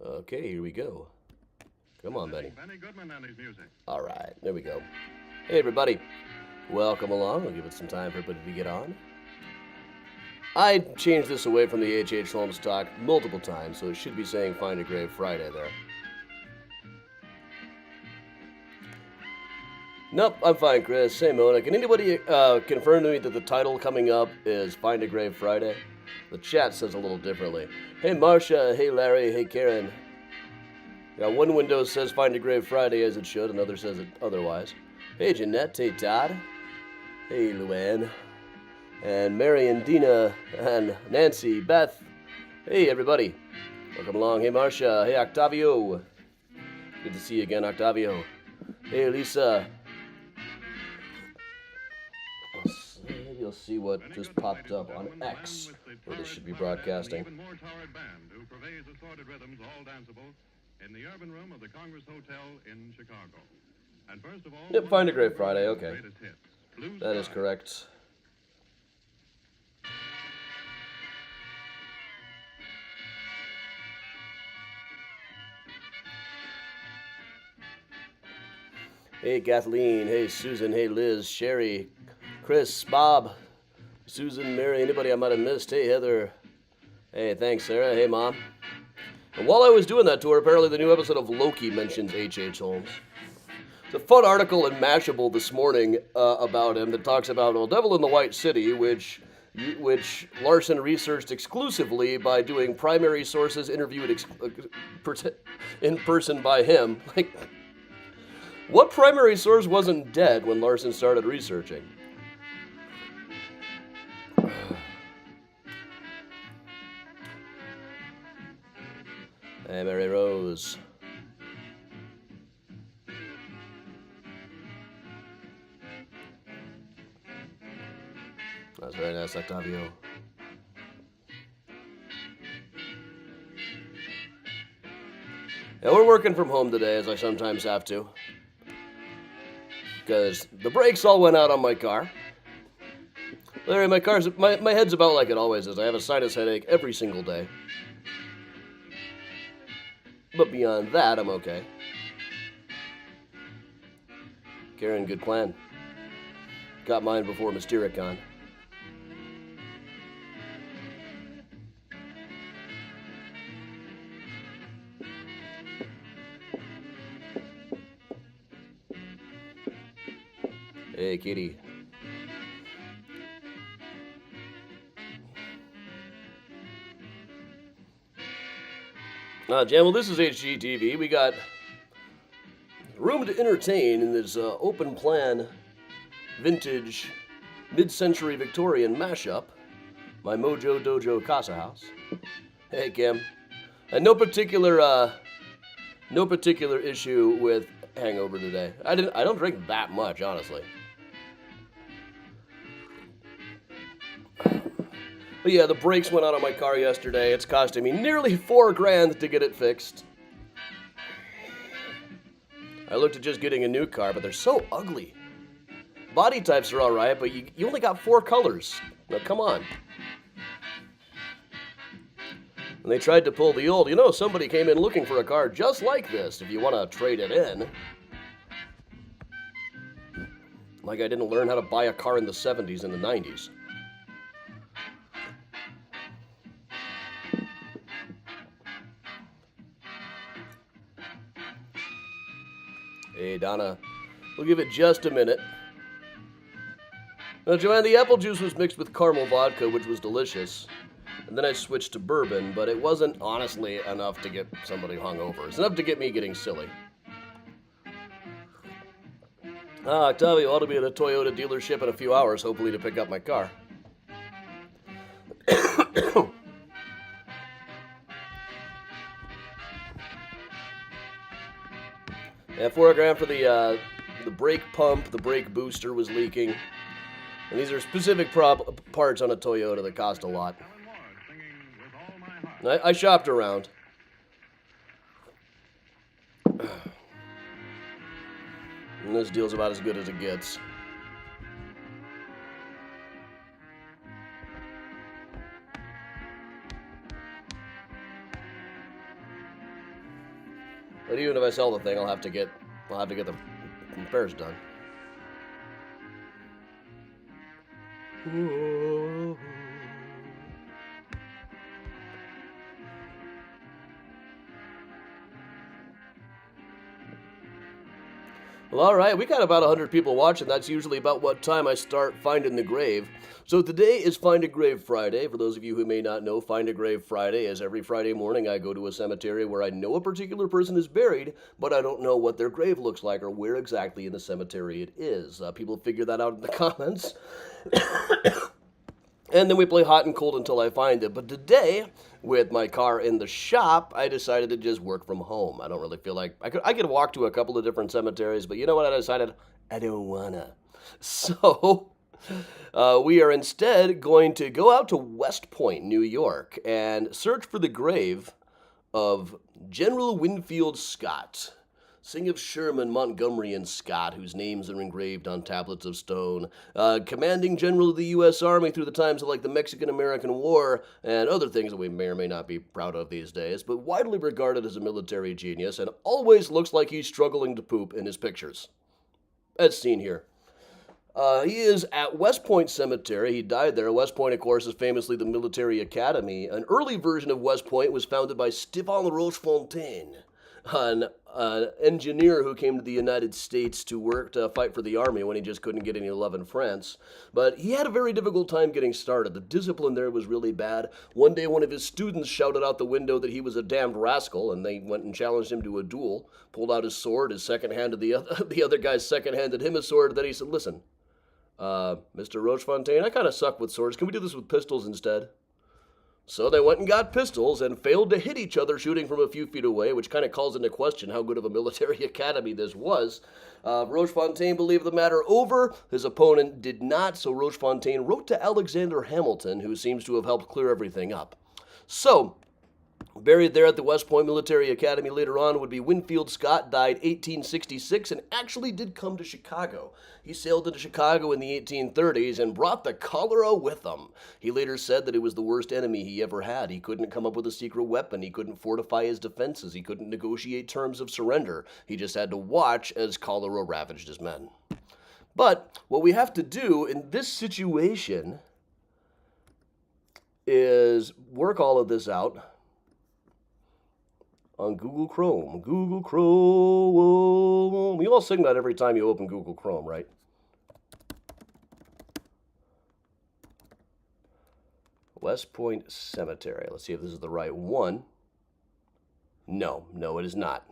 Okay, here we go. Come on, Benny. Benny Goodman and his music. All right, there we go. Hey, everybody. Welcome along. I'll give it some time for everybody to get on. I changed this away from the H.H. Holmes talk multiple times, so it should be saying FindAGrave Friday there. Nope, I'm fine, Chris. Hey, Mona. Can anybody confirm to me that the title coming up is FindAGrave Friday? The chat says a little differently. Hey, Marcia. Hey, Larry. Hey, Karen. Yeah, one window says FindAGrave Friday as it should, another says it otherwise. Hey, Jeanette. Hey, Todd. Hey, Luann. And Mary and Dina and Nancy, Beth. Hey, everybody. Welcome along. Hey, Marcia. Hey, Octavio. Good to see you again, Octavio. Hey, Lisa. Maybe you'll see what just popped up on X, where this should be broadcasting. Even more towered band who purveys assorted rhythms, all danceable, in the urban room of the Congress Hotel in Chicago. And first of all, Yep, FindAGrave Friday, okay. greatest hits. Blue That is Sky. correct. Hey, Kathleen. Hey, Susan. Hey, Liz. Sherry. Chris. Bob. Susan. Mary. Anybody I might have missed? Hey, Heather. Hey, thanks, Sarah. Hey, Mom. And while I was doing that tour, apparently the new episode of Loki mentions H.H. Holmes. It's a fun article in Mashable this morning about him that talks about Devil in the White City, which Larson researched exclusively by doing primary sources interviewed in person by him. Like, what primary source wasn't dead when Larson started researching? Hey, Mary Rose. That's very nice, Octavio. Yeah, we're working from home today, as I sometimes have to. Because the brakes all went out on my car. Larry, my head's about like it always is. I have a sinus headache every single day. But beyond that, I'm okay. Karen, good plan. Got mine before Mystericon. Hey, kitty. Jan, well, this is HGTV. We got room to entertain in this open plan, vintage, mid-century Victorian mashup. My Mojo Dojo Casa House. Hey, Kim. And no particular issue with hangover today. I don't drink that much, honestly. But yeah, the brakes went out on my car yesterday. It's costing me nearly $4,000 to get it fixed. I looked at just getting a new car, but they're so ugly. Body types are alright, but you only got 4 colors. Now, come on. And they tried to pull the old, somebody came in looking for a car just like this, if you want to trade it in. Like I didn't learn how to buy a car in the 70s and the 90s. Hey, Donna. We'll give it just a minute. Now, Joanne, the apple juice was mixed with caramel vodka, which was delicious. And then I switched to bourbon, but it wasn't honestly enough to get somebody hungover. It's enough to get me getting silly. Octavio ought to be at a Toyota dealership in a few hours, hopefully to pick up my car. Yeah, $4,000 for the brake pump. The brake booster was leaking. And these are specific parts on a Toyota that cost a lot. I shopped around. And this deal's about as good as it gets. But even if I sell the thing, I'll have to get the repairs done. Well, all right, we got about 100 people watching. That's usually about what time I start finding the grave. So today is FindAGrave Friday. For those of you who may not know, FindAGrave Friday is every Friday morning I go to a cemetery where I know a particular person is buried, but I don't know what their grave looks like or where exactly in the cemetery it is. People figure that out in the comments. And then we play hot and cold until I find it. But today, with my car in the shop, I decided to just work from home. I don't really feel like I could walk to a couple of different cemeteries, but you know what? I decided I don't wanna. So we are instead going to go out to West Point, New York, and search for the grave of General Winfield Scott. Sing of Sherman, Montgomery, and Scott, whose names are engraved on tablets of stone, commanding general of the U.S. Army through the times of like the Mexican-American War and other things that we may or may not be proud of these days, but widely regarded as a military genius and always looks like he's struggling to poop in his pictures, as seen here. He is at West Point Cemetery. He died there. West Point, of course, is famously the military academy. An early version of West Point was founded by Stéphane Rochefontaine, an engineer who came to the United States to work to fight for the army when he just couldn't get any love in France. But he had a very difficult time getting started. The discipline there was really bad. One day, one of his students shouted out the window that he was a damned rascal, and they went and challenged him to a duel. Pulled out his sword, his second handed the other guy's second handed him a sword. Then he said, "Listen, Mr. Rochefontaine, I kind of suck with swords. Can we do this with pistols instead?" So they went and got pistols and failed to hit each other shooting from a few feet away, which kind of calls into question how good of a military academy this was. Rochefontaine believed the matter over. His opponent did not, so Rochefontaine wrote to Alexander Hamilton, who seems to have helped clear everything up. So, buried there at the West Point Military Academy later on would be Winfield Scott, died 1866, and actually did come to Chicago. He sailed into Chicago in the 1830s and brought the cholera with him. He later said that it was the worst enemy he ever had. He couldn't come up with a secret weapon. He couldn't fortify his defenses. He couldn't negotiate terms of surrender. He just had to watch as cholera ravaged his men. But what we have to do in this situation is work all of this out on Google Chrome. Google Chrome. You all sing that every time you open Google Chrome, right? West Point Cemetery. Let's see if this is the right one. No, it is not.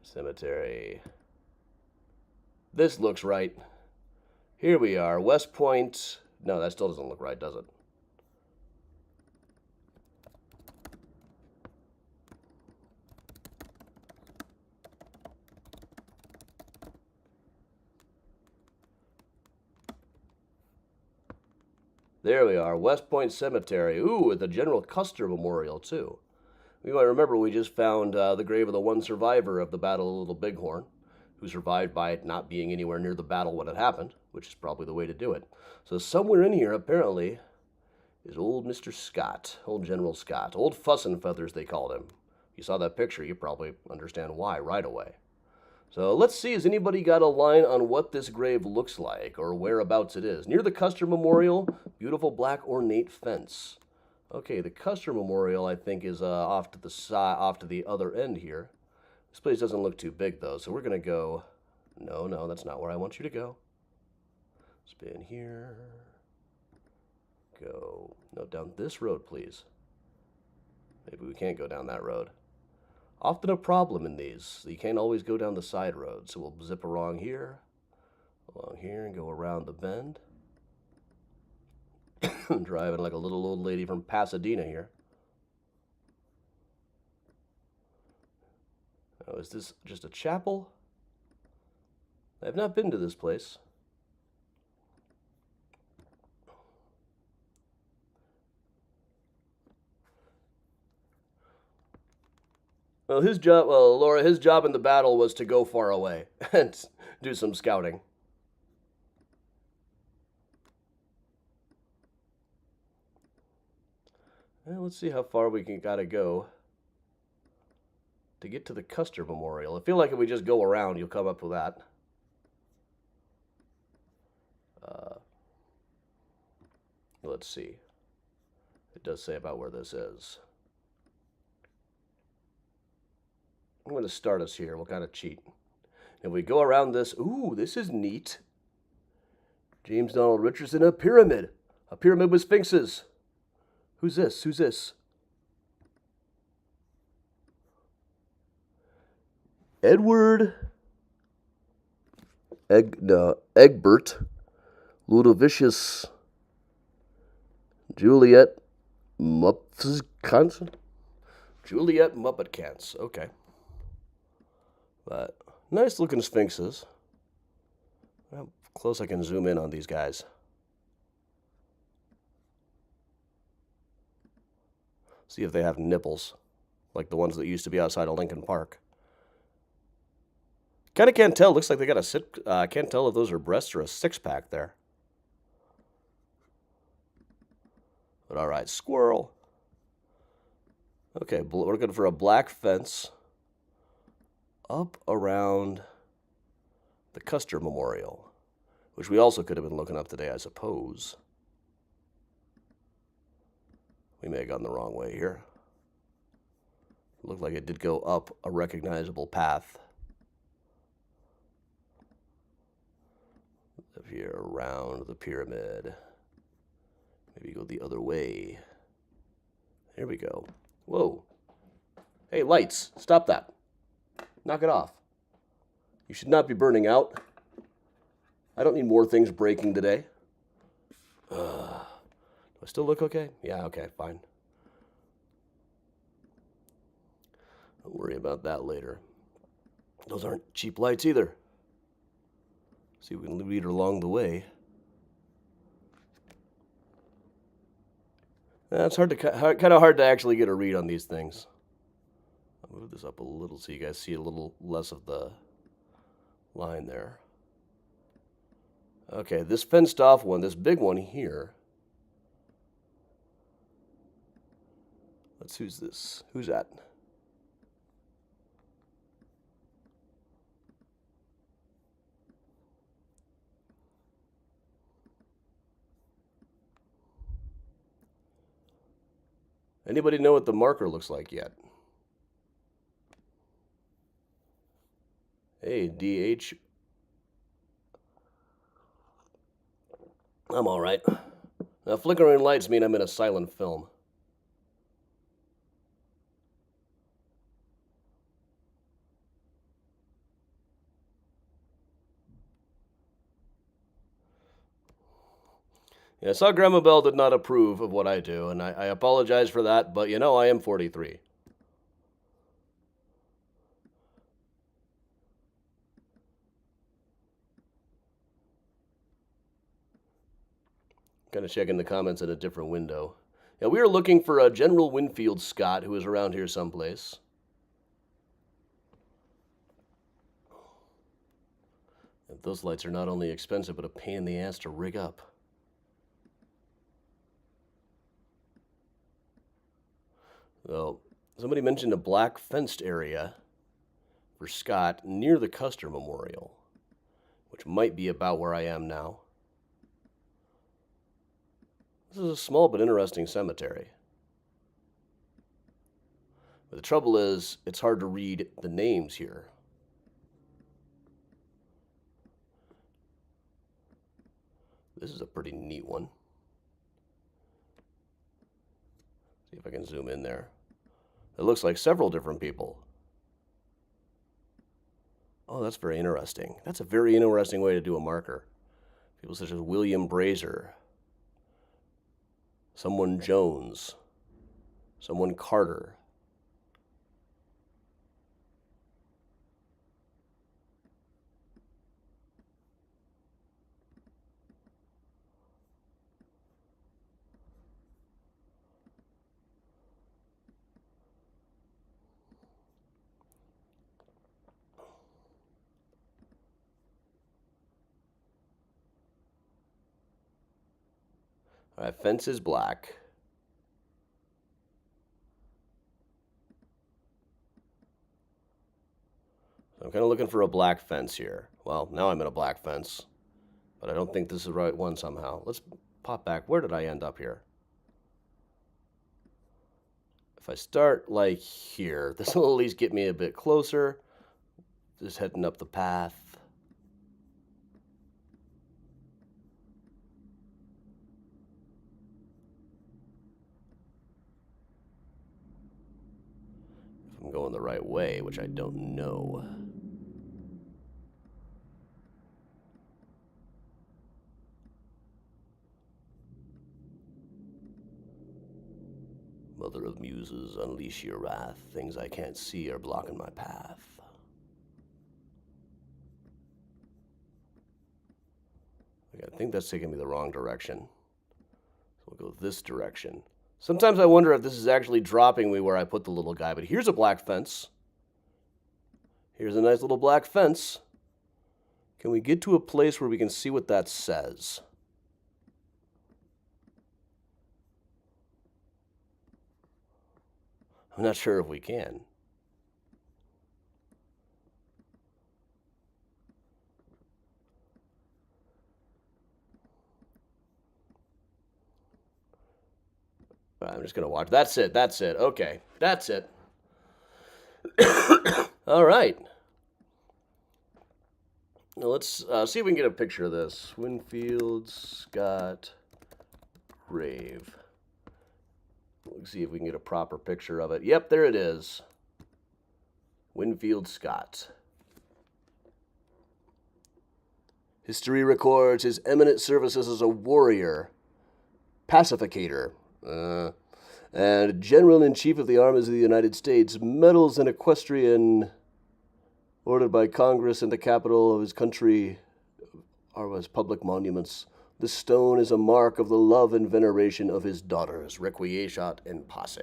Cemetery. This looks right. Here we are, West Point. No, that still doesn't look right, does it? There we are, West Point Cemetery. Ooh, with the General Custer Memorial, too. You might remember we just found the grave of the one survivor of the Battle of Little Bighorn, who survived by not being anywhere near the battle when it happened, which is probably the way to do it. So somewhere in here, apparently, is old Mr. Scott, old General Scott. Old Fuss and Feathers, they called him. If you saw that picture, you probably understand why right away. So let's see, has anybody got a line on what this grave looks like or whereabouts it is? Near the Custer Memorial, beautiful black ornate fence. Okay, the Custer Memorial, I think, is off to the side, off to the other end here. This place doesn't look too big, though, so we're going to go... No, that's not where I want you to go. Spin here. Go... No, down this road, please. Maybe we can't go down that road. Often a problem in these. You can't always go down the side road, so we'll zip along here, and go around the bend. Driving like a little old lady from Pasadena here. Oh, is this just a chapel? I've not been to this place. Well, Laura, his job in the battle was to go far away and do some scouting. Well, let's see how far we can gotta go to get to the Custer Memorial. I feel like if we just go around, you'll come up with that. Let's see. It does say about where this is. I'm going to start us here. We'll kind of cheat. If we go around this, ooh, this is neat. James Donald Richardson, a pyramid. A pyramid with sphinxes. Who's this? Who's this? Edward Egbert Ludovicius Juliet Muppetcans. Juliet Muppetcans. Okay. But nice looking sphinxes. How close I can zoom in on these guys. See if they have nipples, like the ones that used to be outside of Lincoln Park. Kind of can't tell. Looks like they got a can't tell if those are breasts or a six-pack there. But all right, squirrel. Okay, we're looking for a black fence up around the Custer Memorial, which we also could have been looking up today, I suppose. We may have gone the wrong way here. Looked like it did go up a recognizable path. Up here around the pyramid. Maybe go the other way. Here we go. Whoa. Hey, lights, stop that. Knock it off. You should not be burning out. I don't need more things breaking today. Do I still look okay? Yeah, okay, fine. Don't worry about that later. Those aren't cheap lights either. See if we can read along the way. It's kind of hard to actually get a read on these things. I'll move this up a little so you guys see a little less of the line there. Okay, this fenced off one, this big one here. Who's this? Who's that? Anybody know what the marker looks like yet? Hey, DH. I'm all right. Now, flickering lights mean I'm in a silent film. Yeah, I saw Grandma Bell did not approve of what I do, and I apologize for that, but you know I am 43. Kind of checking the comments in a different window. Yeah, we are looking for a General Winfield Scott who is around here someplace. And those lights are not only expensive, but a pain in the ass to rig up. So, somebody mentioned a black fenced area for Scott near the Custer Memorial, which might be about where I am now. This is a small but interesting cemetery. But the trouble is, it's hard to read the names here. This is a pretty neat one. See if I can zoom in there. It looks like several different people. Oh, that's very interesting. That's a very interesting way to do a marker. People such as William Brazier, someone Jones, someone Carter. All right, fence is black. I'm kind of looking for a black fence here. Well, now I'm in a black fence, but I don't think this is the right one somehow. Let's pop back. Where did I end up here? If I start like here, this will at least get me a bit closer. Just heading up the path. If I'm going the right way, which I don't know. Mother of Muses, unleash your wrath. Things I can't see are blocking my path. Okay, I think that's taking me the wrong direction. So we'll go this direction. Sometimes I wonder if this is actually dropping me where I put the little guy, but here's a black fence. Here's a nice little black fence. Can we get to a place where we can see what that says? I'm not sure if we can. I'm just going to watch. That's it. That's it. Okay. That's it. All right. Now let's see if we can get a picture of this. Winfield Scott Grave. Let's see if we can get a proper picture of it. Yep, there it is. Winfield Scott. History records his eminent services as a warrior, pacificator, and General-in-Chief of the Armies of the United States. Medals and equestrian ordered by Congress in the capital of his country are as public monuments. This stone is a mark of the love and veneration of his daughters. Requiescat in pace.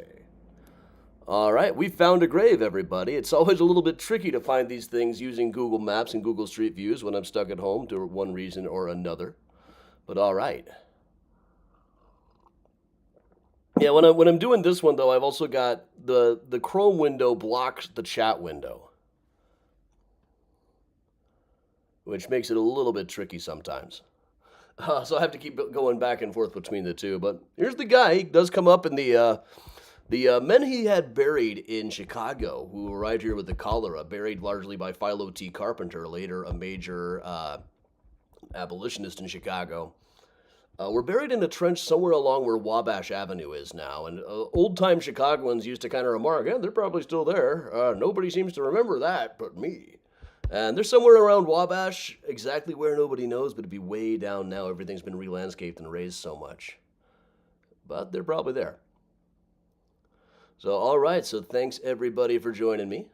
All right, we found a grave, everybody. It's always a little bit tricky to find these things using Google Maps and Google Street Views when I'm stuck at home for one reason or another. But all right. Yeah, when I'm doing this one, though, I've also got the Chrome window blocks the chat window, which makes it a little bit tricky sometimes. So I have to keep going back and forth between the two. But here's the guy. He does come up in the men he had buried in Chicago who arrived here with the cholera, buried largely by Philo T. Carpenter, later a major abolitionist in Chicago. Were buried in a trench somewhere along where Wabash Avenue is now. And old-time Chicagoans used to kind of remark, yeah, they're probably still there. Nobody seems to remember that but me. And they're somewhere around Wabash, exactly where nobody knows, but it'd be way down now. Everything's been re-landscaped and raised so much. But they're probably there. So, all right, so thanks everybody for joining me.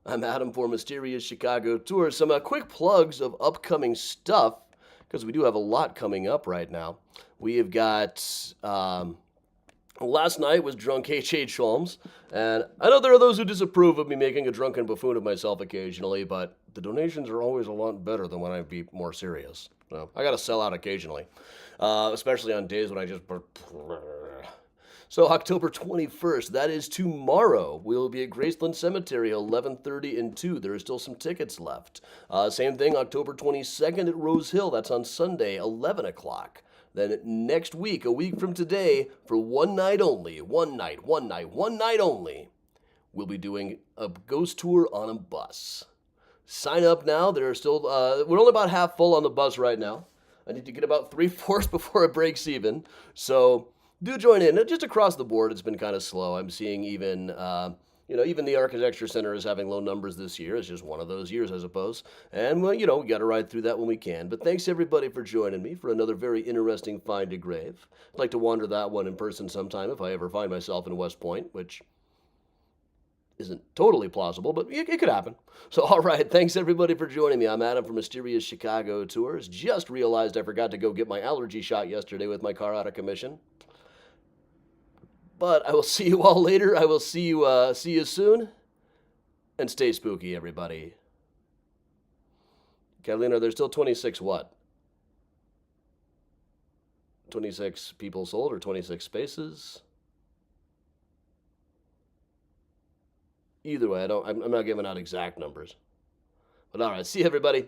I'm Adam for Mysterious Chicago Tours. Some quick plugs of upcoming stuff, because we do have a lot coming up right now. We have got, last night was Drunk H.H. Holmes, and I know there are those who disapprove of me making a drunken buffoon of myself occasionally, but the donations are always a lot better than when I be more serious. So I gotta sell out occasionally, especially on days when I just... So October 21st, that is tomorrow, we'll be at Graceland Cemetery, 11:30 and 2. There are still some tickets left. Same thing, October 22nd at Rose Hill. That's on Sunday, 11 o'clock. Then next week, a week from today, for one night only, one night only, we'll be doing a ghost tour on a bus. Sign up now. There are still, we're only about half full on the bus right now. I need to get about 3/4 before it breaks even. So do join in. Just across the board, it's been kind of slow. I'm seeing even, even the Architecture Center is having low numbers this year. It's just one of those years, I suppose. And, well, we got to ride through that when we can. But thanks, everybody, for joining me for another very interesting Find a Grave. I'd like to wander that one in person sometime if I ever find myself in West Point, which isn't totally plausible, but it could happen. So, all right, thanks, everybody, for joining me. I'm Adam from Mysterious Chicago Tours. Just realized I forgot to go get my allergy shot yesterday with my car out of commission. But I will see you all later. I will see you soon. And stay spooky, everybody. Kathleen, are there still 26 what? 26 people sold or 26 spaces? Either way, I'm not giving out exact numbers. But all right, see you, everybody.